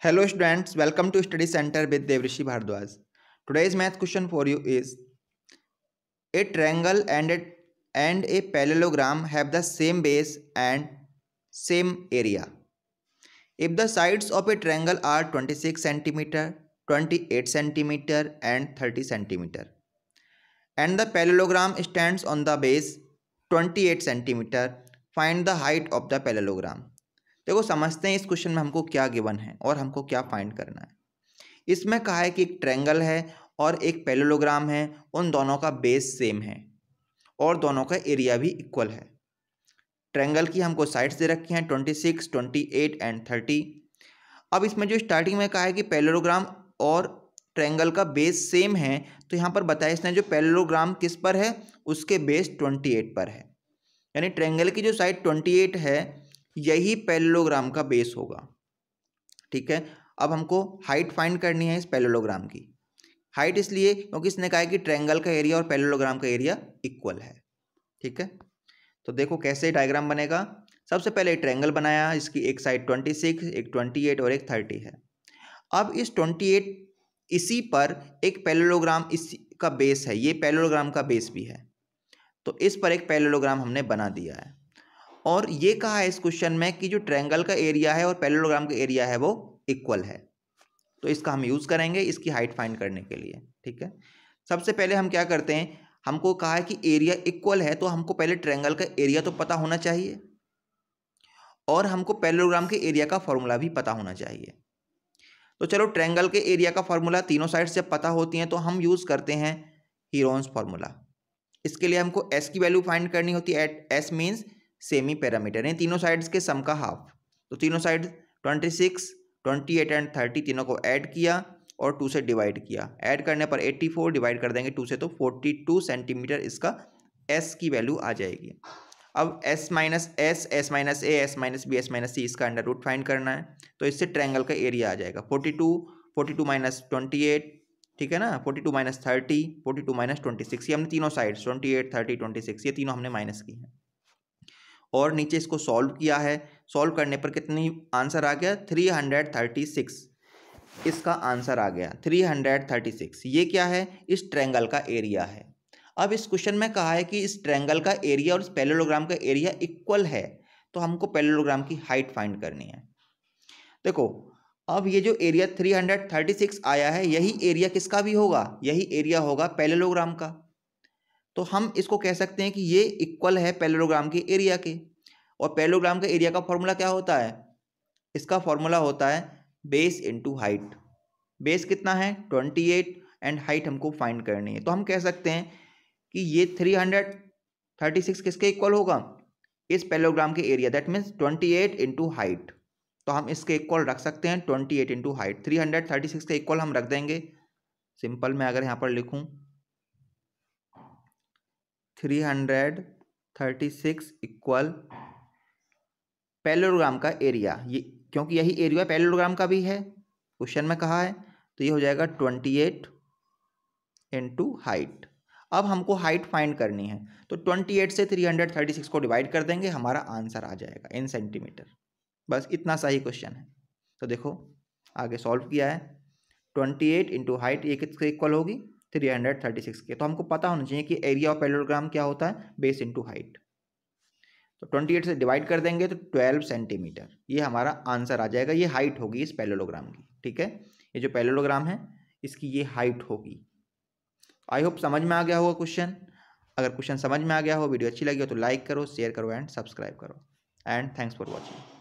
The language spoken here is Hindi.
Hello students, welcome to Study Center with Devrishi Bhardwaj. Today's math question for you is a triangle and a parallelogram have the same base and same area. If the sides of a triangle are 26 centimeter, 28 centimeter and 30 centimeter and the parallelogram stands on the base 28 centimeter, find the height of the parallelogram. देखो समझते हैं इस क्वेश्चन में हमको क्या गिवन है और हमको क्या फाइंड करना है। इसमें कहा है कि एक ट्रायंगल है और एक पैरेललोग्राम है, उन दोनों का बेस सेम है और दोनों का एरिया भी इक्वल है। ट्रायंगल की हमको साइड्स दे रखी हैं 26, 28 एंड 30। अब इसमें जो स्टार्टिंग में कहा है कि पैरेललोग्राम और ट्रायंगल का बेस सेम है, तो यहाँ पर बताया इसने जो पैरेललोग्राम किस पर है, उसके बेस 28 पर है। यानी ट्रायंगल की जो साइड 28 है यही पैरेललोग्राम का बेस होगा। ठीक है, अब हमको हाइट फाइंड करनी है इस पैरेललोग्राम की। हाइट इसलिए क्योंकि इसने कहा है कि ट्रायंगल का एरिया और पैरेललोग्राम का एरिया इक्वल है। ठीक है, तो देखो कैसे डायग्राम बनेगा। सबसे पहले ट्रायंगल बनाया, इसकी एक साइड 26, एक 28 और एक 30 है। अब इस 28 इसी पर एक पैरेललोग्राम इसी का बेस है, ये पैरेललोग्राम का बेस भी है, तो इस पर एक पैरेललोग्राम हमने बना दिया है। और ये कहा है इस क्वेश्चन में कि जो ट्रायंगल का एरिया है और पैरेललोग्राम का एरिया है वो इक्वल है, तो इसका हम यूज़ करेंगे इसकी हाइट फाइंड करने के लिए। ठीक है, सबसे पहले हम क्या करते हैं, हमको कहा है कि एरिया इक्वल है, तो हमको पहले ट्रायंगल का एरिया तो पता होना चाहिए और हमको पैरेललोग्राम के एरिया का फॉर्मूला भी पता होना चाहिए। तो चलो ट्रायंगल के एरिया का फॉर्मूला तीनों साइड से पता होती हैं, तो हम यूज़ करते हैं हीरोन्स फार्मूला। इसके लिए हमको एस की वैल्यू फाइंड करनी होती है। एस मीन्स सेमी पैरामीटर, यानी तीनों साइड्स के सम का हाफ। तो तीनों साइड 26, 28 एंड 30 तीनों को ऐड किया और 2 से डिवाइड किया। ऐड करने पर 84, डिवाइड कर देंगे 2 से तो 42 सेंटीमीटर इसका एस की वैल्यू आ जाएगी। अब S minus S, S minus A, S minus B, S minus C, इसका अंडर रूट फाइंड करना है, तो इससे ट्रायंगल का एरिया आ जाएगा 42 माइनस 28, ठीक है ना, 42 माइनस 30, 42 माइनस 26। ये हमने तीनों साइड्स 28, 30, 26 ये तीनों हमने माइनस की हैं और नीचे इसको सॉल्व किया है। सॉल्व करने पर कितनी आंसर आ गया, 336 इसका आंसर आ गया 336। ये क्या है, इस ट्रायंगल का एरिया है। अब इस क्वेश्चन में कहा है कि इस ट्रायंगल का एरिया और इस पैरेललोग्राम का एरिया इक्वल है, तो हमको पैरेललोग्राम की हाइट फाइंड करनी है। देखो अब ये जो एरिया 336 आया है, यही एरिया किसका भी होगा, यही एरिया होगा पैरेललोग्राम का। तो हम इसको कह सकते हैं कि ये इक्वल है पैरेललोग्राम के एरिया के। और पैरेललोग्राम के एरिया का फॉर्मूला क्या होता है, इसका फॉर्मूला होता है बेस इनटू हाइट। बेस कितना है 28 एंड हाइट हमको फाइंड करनी है, तो हम कह सकते हैं कि ये 336 किसके इक्वल होगा, इस पैरेललोग्राम के area, that means 28 into height. तो हम इसके इक्वल रख सकते हैं 28 इंटू हाइट। 336 के इक्वल हम रख देंगे। सिंपल में अगर यहाँ पर लिखूँ 336 इक्वल पैरेललोग्राम का एरिया, ये क्योंकि यही एरिया पैरेललोग्राम का भी है, क्वेश्चन में कहा है, तो ये हो जाएगा 28 इंटू हाइट। अब हमको हाइट फाइंड करनी है, तो 28 से 336 को डिवाइड कर देंगे, हमारा आंसर आ जाएगा इन सेंटीमीटर। बस इतना सही क्वेश्चन है। तो देखो आगे सॉल्व किया है, 28 इंटू हाइट ये किसके इक्वल होगी, 336 के। तो हमको पता होना चाहिए कि एरिया ऑफ पैरेललोग्राम क्या होता है, बेस इंटू हाइट। तो 28 से डिवाइड कर देंगे तो 12 सेंटीमीटर, ये हमारा आंसर आ जाएगा। ये हाइट होगी इस पैरेललोग्राम की। ठीक है, ये जो पैरेललोग्राम है इसकी ये हाइट होगी। आई होप समझ में आ गया होगा क्वेश्चन। अगर क्वेश्चन समझ में आ गया हो, वीडियो अच्छी लगी हो तो लाइक करो, शेयर करो एंड सब्सक्राइब करो। And thanks for watching.